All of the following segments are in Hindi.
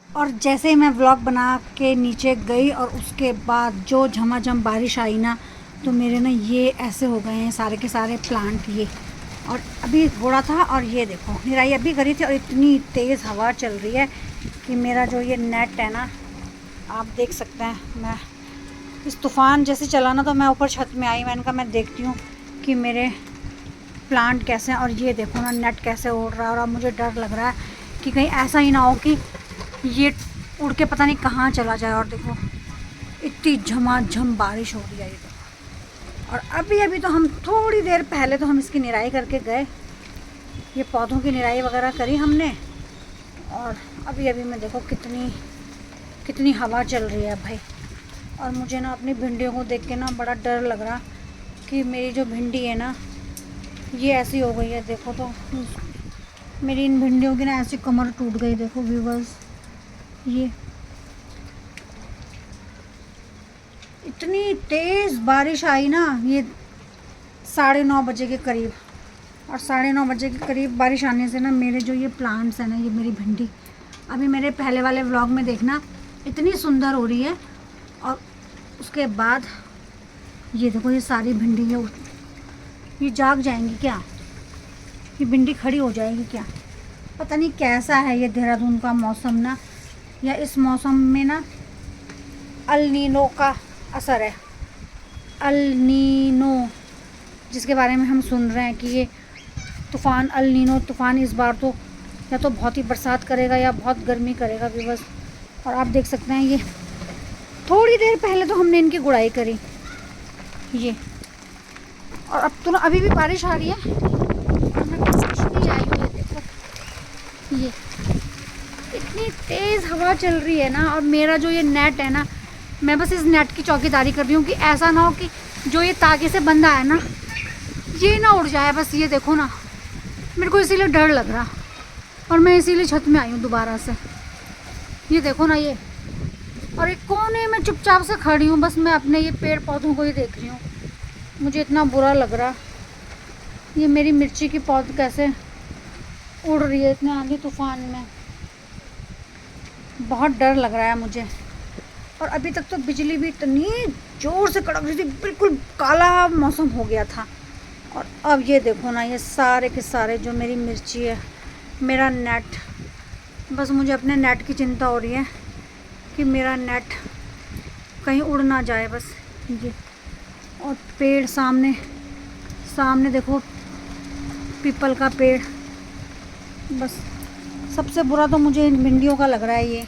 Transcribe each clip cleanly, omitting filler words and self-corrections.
और जैसे ही मैं व्लॉग बना के नीचे गई और उसके बाद जो झमाझम बारिश आई ना, तो मेरे ना ये ऐसे हो गए हैं सारे के सारे प्लांट ये। और अभी घोड़ा था और ये देखो निराई अभी करी थी और इतनी तेज़ हवा चल रही है कि मेरा जो ये नेट है ना, आप देख सकते हैं। मैं इस तूफ़ान जैसे चला ना तो मैं ऊपर छत में आई, मैंने कहा मैं देखती हूँ कि मेरे प्लांट कैसे हैं। और ये देखो ना नेट कैसे उड़ रहा है। और अब मुझे डर लग रहा है कि कहीं ऐसा ही ना हो कि ये उड़ के पता नहीं कहाँ चला जाए। और देखो इतनी झमाझम बारिश हो रही है ये देखो। और अभी अभी तो हम थोड़ी देर पहले तो हम इसकी निराई करके गए, ये पौधों की निराई वगैरह करी हमने। और अभी अभी मैं देखो कितनी कितनी हवा चल रही है भाई। और मुझे ना अपनी भिंडियों को देख के ना बड़ा डर लग रहा कि मेरी जो भिंडी है ना ये ऐसी हो गई है। देखो तो मेरी इन भिंडियों की ना ऐसी कमर टूट गई। देखो व्यूवर्स, ये इतनी तेज़ बारिश आई ना, ये 9:30 बजे के करीब। और 9:30 बजे के करीब बारिश आने से ना मेरे जो ये प्लांट्स हैं ना, ये मेरी भिंडी अभी मेरे पहले वाले व्लॉग में देखना इतनी सुंदर हो रही है। और उसके बाद ये देखो ये सारी भिंडी ये जाग जाएंगी क्या, ये भिंडी खड़ी हो जाएगी क्या। पता नहीं कैसा है ये देहरादून का मौसम ना, या इस मौसम में ना अल नीनो का असर है। अल नीनो जिसके बारे में हम सुन रहे हैं कि ये तूफ़ान अल नीनो तूफ़ान इस बार तो या तो बहुत ही बरसात करेगा या बहुत गर्मी करेगा व्यूअर्स। और आप देख सकते हैं ये थोड़ी देर पहले तो हमने इनकी गुड़ाई करी ये। और अब तो अभी भी बारिश आ रही है और मैं बारिश नहीं आई हूँ। ये देखो ये इतनी तेज़ हवा चल रही है ना। और मेरा जो ये नेट है ना, मैं बस इस नेट की चौकीदारी कर रही हूँ कि ऐसा ना हो कि जो ये तागे से बंधा है ना ये ना उड़ जाए। बस ये देखो ना, मेरे को इसीलिए डर लग रहा और मैं इसीलिए छत में आई हूँ दोबारा से। ये देखो ना ये, और एक कोने में चुपचाप से खड़ी हूँ, बस मैं अपने ये पेड़ पौधों को ही देख रही हूँ। मुझे इतना बुरा लग रहा, ये मेरी मिर्ची की पौध कैसे उड़ रही है इतने आंधी तूफान में, बहुत डर लग रहा है मुझे। और अभी तक तो बिजली भी इतनी ज़ोर से कड़क रही थी, बिल्कुल काला मौसम हो गया था। और अब ये देखो ना ये सारे के सारे जो मेरी मिर्ची है, मेरा नेट, बस मुझे अपने नेट की चिंता हो रही है कि मेरा नेट कहीं उड़ ना जाए बस ये। और पेड़ सामने सामने देखो पीपल का पेड़। बस सबसे बुरा तो मुझे इन भिंडियों का लग रहा है ये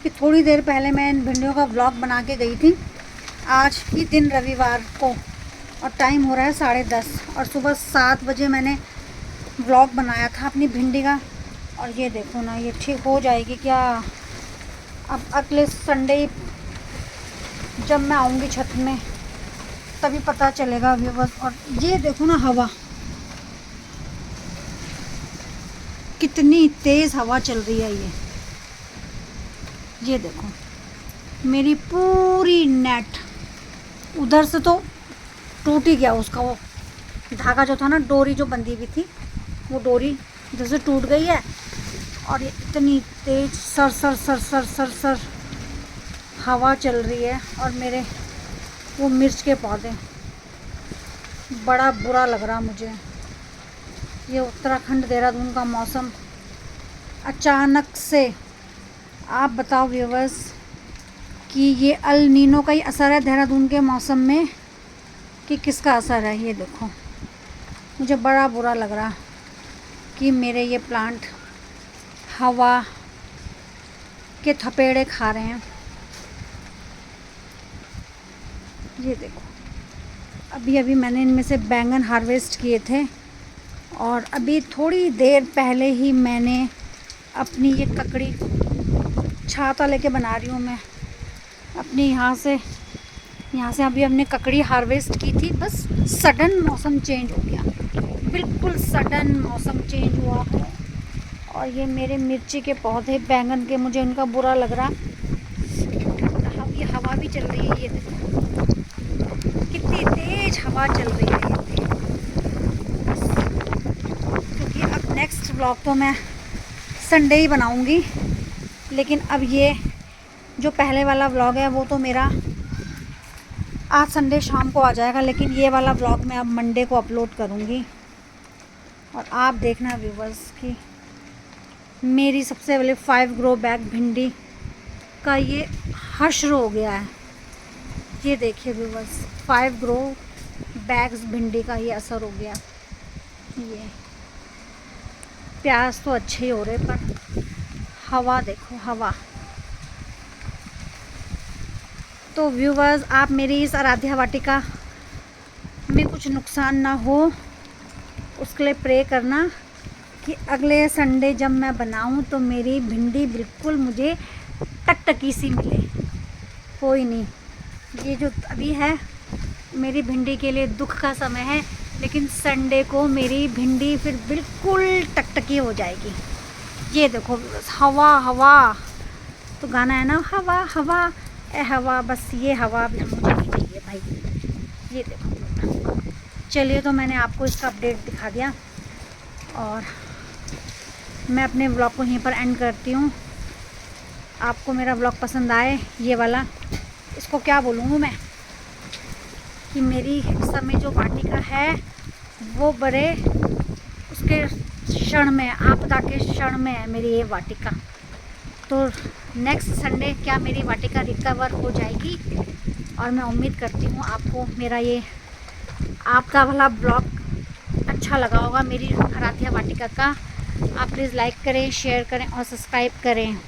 कि थोड़ी देर पहले मैं इन भिंडियों का व्लॉग बना के गई थी, आज ही दिन रविवार को, और टाइम हो रहा है 10:30 और सुबह 7 बजे मैंने व्लॉग बनाया था अपनी भिंडी का। और ये देखो ना ये ठीक हो जाएगी क्या। अब अगले संडे जब मैं आऊँगी छत में तभी पता चलेगा व्यूअर्स। और ये देखो ना हवा, कितनी तेज़ हवा चल रही है ये देखो मेरी पूरी नेट उधर से तो टूट ही गया, उसका वो धागा जो था ना, डोरी जो बंधी हुई थी वो डोरी इधर से टूट गई है। और ये इतनी तेज सर सर सर सर सर सर हवा चल रही है। और मेरे वो मिर्च के पौधे, बड़ा बुरा लग रहा मुझे। ये उत्तराखंड देहरादून का मौसम अचानक से, आप बताओ व्यूअर्स कि ये अल नीनो का ही असर है देहरादून के मौसम में कि किसका असर है। ये देखो मुझे बड़ा बुरा लग रहा कि मेरे ये प्लांट हवा के थपेड़े खा रहे हैं। ये देखो अभी अभी मैंने इनमें से बैंगन हार्वेस्ट किए थे और अभी थोड़ी देर पहले ही मैंने अपनी ये ककड़ी छाता लेके बना रही हूँ मैं अपनी यहाँ से अभी हमने ककड़ी हार्वेस्ट की थी। बस सडन मौसम चेंज हो गया, बिल्कुल सडन मौसम चेंज हुआ है। और ये मेरे मिर्ची के पौधे बैंगन के, मुझे उनका बुरा लग रहा। ये हवा भी चल रही है, ये देखो कितनी तेज हवा चल रही है ये। क्योंकि अब नेक्स्ट व्लॉग तो मैं संडे ही बनाऊंगी, लेकिन अब ये जो पहले वाला व्लॉग है वो तो मेरा आज संडे शाम को आ जाएगा, लेकिन ये वाला व्लॉग मैं अब मंडे को अपलोड करूँगी। और आप देखना व्यूवर्स कि मेरी सबसे पहले 5 ग्रो बैग भिंडी का ये हश्र हो गया है। ये देखिए व्यूवर्स, 5 ग्रो बैग्स भिंडी का ये असर हो गया। ये प्याज तो अच्छे ही हो रहे, पर हवा देखो, हवा। तो व्यूवर्स, आप मेरी इस आराध्या वाटिका में कुछ नुकसान ना हो उसके लिए प्रे करना कि अगले संडे जब मैं बनाऊं तो मेरी भिंडी बिल्कुल मुझे टकटकी सी मिले। कोई नहीं, ये जो अभी है मेरी भिंडी के लिए दुख का समय है, लेकिन संडे को मेरी भिंडी फिर बिल्कुल टकटकी हो जाएगी। ये देखो हवा हवा, तो गाना है ना, हवा हवा ए हवा, बस ये हवा भी मुझे नहीं चाहिए भाई। ये देखो, चलिए तो मैंने आपको इसका अपडेट दिखा दिया और मैं अपने ब्लॉग को यहीं पर एंड करती हूँ। आपको मेरा ब्लॉग पसंद आए, ये वाला, इसको क्या बोलूँगी मैं, कि मेरी इस समय जो वाटिका है वो बड़े उसके क्षण में, आपदा के क्षण में है मेरी ये वाटिका। तो नेक्स्ट संडे क्या मेरी वाटिका रिकवर हो जाएगी, और मैं उम्मीद करती हूँ आपको मेरा ये आपका वाला ब्लॉग अच्छा लगा होगा मेरी आराध्या वाटिका का। आप प्लीज़ लाइक करें, शेयर करें और सब्सक्राइब करें।